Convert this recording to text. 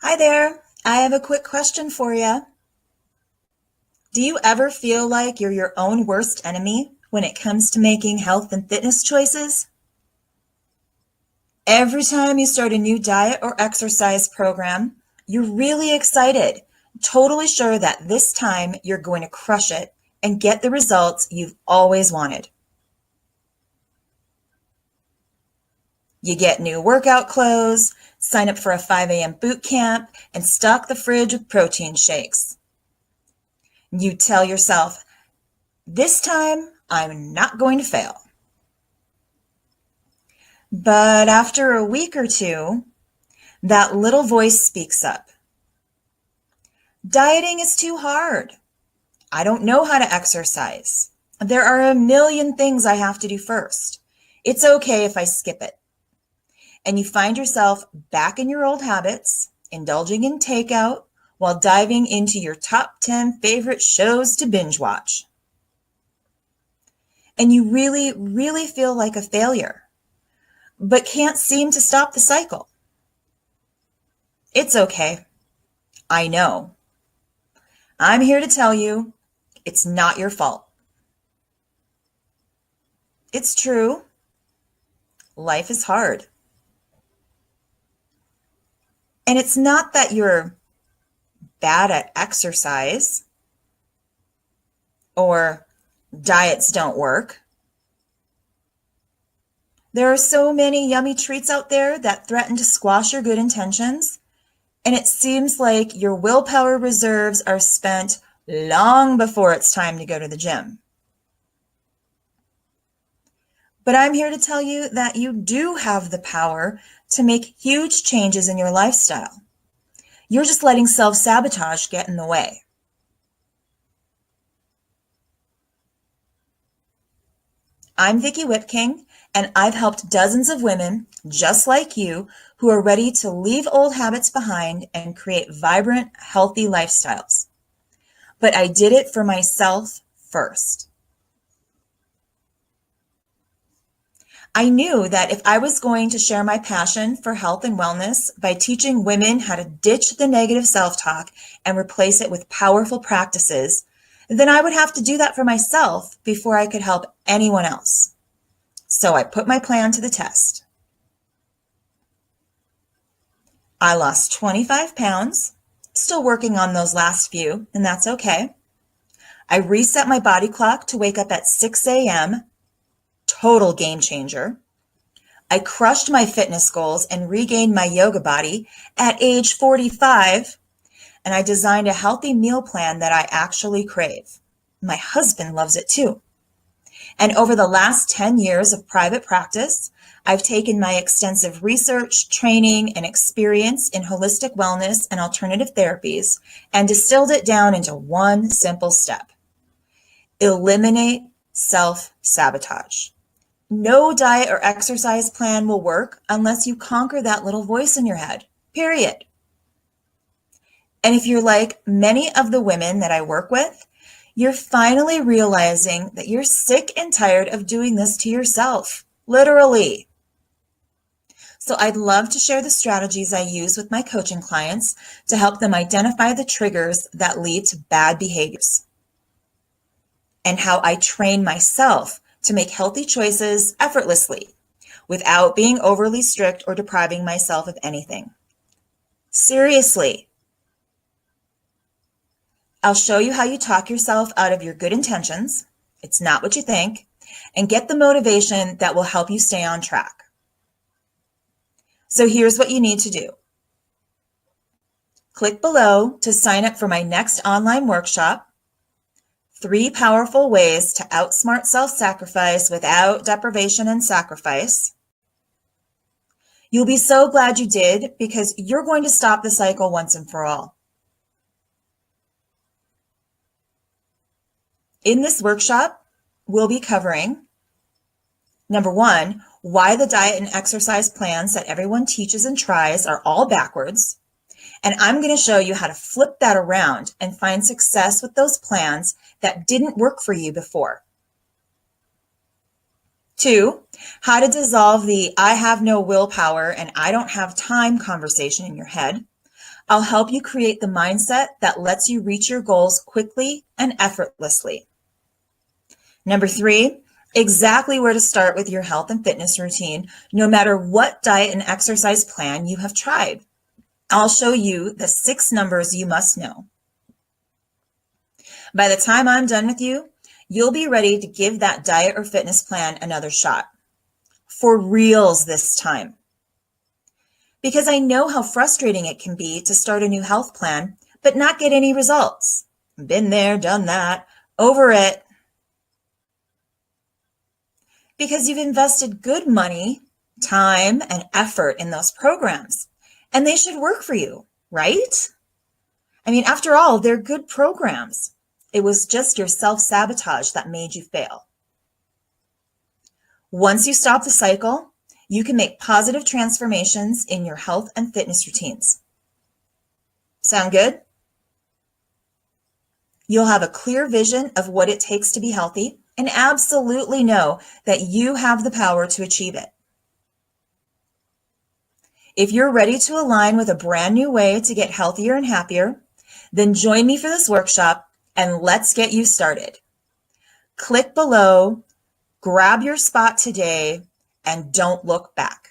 Hi there. I have a quick question for you. Do you ever feel like you're your own worst enemy when it comes to making health and fitness choices? Every time you start a new diet or exercise program, you're really excited, totally sure that this time you're going to crush it and get the results you've always wanted. You get new workout clothes, sign up for a 5 a.m. boot camp, and stock the fridge with protein shakes. You tell yourself, this time, I'm not going to fail. But after a week or two, that little voice speaks up. Dieting is too hard. I don't know how to exercise. There are a million things I have to do first. It's okay if I skip it. And you find yourself back in your old habits, indulging in takeout while diving into your top 10 favorite shows to binge watch. And you really, really feel like a failure, but can't seem to stop the cycle. It's okay. I know. I'm here to tell you it's not your fault. It's true. Life is hard. And it's not that you're bad at exercise or diets don't work. There are so many yummy treats out there that threaten to squash your good intentions, and it seems like your willpower reserves are spent long before it's time to go to the gym. But I'm here to tell you that you do have the power to make huge changes in your lifestyle. You're just letting self-sabotage get in the way. I'm Vicki Whipking, and I've helped dozens of women just like you who are ready to leave old habits behind and create vibrant, healthy lifestyles. But I did it for myself first. I knew that if I was going to share my passion for health and wellness by teaching women how to ditch the negative self-talk and replace it with powerful practices, then I would have to do that for myself before I could help anyone else. So I put my plan to the test. I lost 25 pounds, still working on those last few, and that's okay. I reset my body clock to wake up at 6 a.m., total game changer. I crushed my fitness goals and regained my yoga body at age 45, and I designed a healthy meal plan that I actually crave. My husband loves it too. And over the last 10 years of private practice, I've taken my extensive research, training, and experience in holistic wellness and alternative therapies and distilled it down into one simple step. Eliminate self-sabotage. No diet or exercise plan will work unless you conquer that little voice in your head, period. And if you're like many of the women that I work with, you're finally realizing that you're sick and tired of doing this to yourself, literally. So I'd love to share the strategies I use with my coaching clients to help them identify the triggers that lead to bad behaviors, and how I train myself to make healthy choices effortlessly without being overly strict or depriving myself of anything. Seriously. I'll show you how you talk yourself out of your good intentions. It's not what you think, and get the motivation that will help you stay on track. So here's what you need to do. Click below to sign up for my next online workshop, 3 Powerful Ways to Outsmart Self-Sacrifice Without Deprivation and Sacrifice. You'll be so glad you did, because you're going to stop the cycle once and for all. In this workshop, we'll be covering, number 1, why the diet and exercise plans that everyone teaches and tries are all backwards. And I'm going to show you how to flip that around and find success with those plans that didn't work for you before. 2, how to dissolve the I have no willpower and I don't have time conversation in your head I'll help you create the mindset that lets you reach your goals quickly and effortlessly. Number 3, exactly where to start with your health and fitness routine, no matter what diet and exercise plan you have tried. I'll show you the 6 numbers you must know. By the time I'm done with you, you'll be ready to give that diet or fitness plan another shot. For reals this time. Because I know how frustrating it can be to start a new health plan, but not get any results. Been there, done that, over it. Because you've invested good money, time, and effort in those programs, and they should work for you, right? I mean, after all, they're good programs. It was just your self-sabotage that made you fail. Once you stop the cycle, you can make positive transformations in your health and fitness routines. Sound good? You'll have a clear vision of what it takes to be healthy and absolutely know that you have the power to achieve it. If you're ready to align with a brand new way to get healthier and happier, then join me for this workshop and let's get you started. Click below, grab your spot today, and don't look back.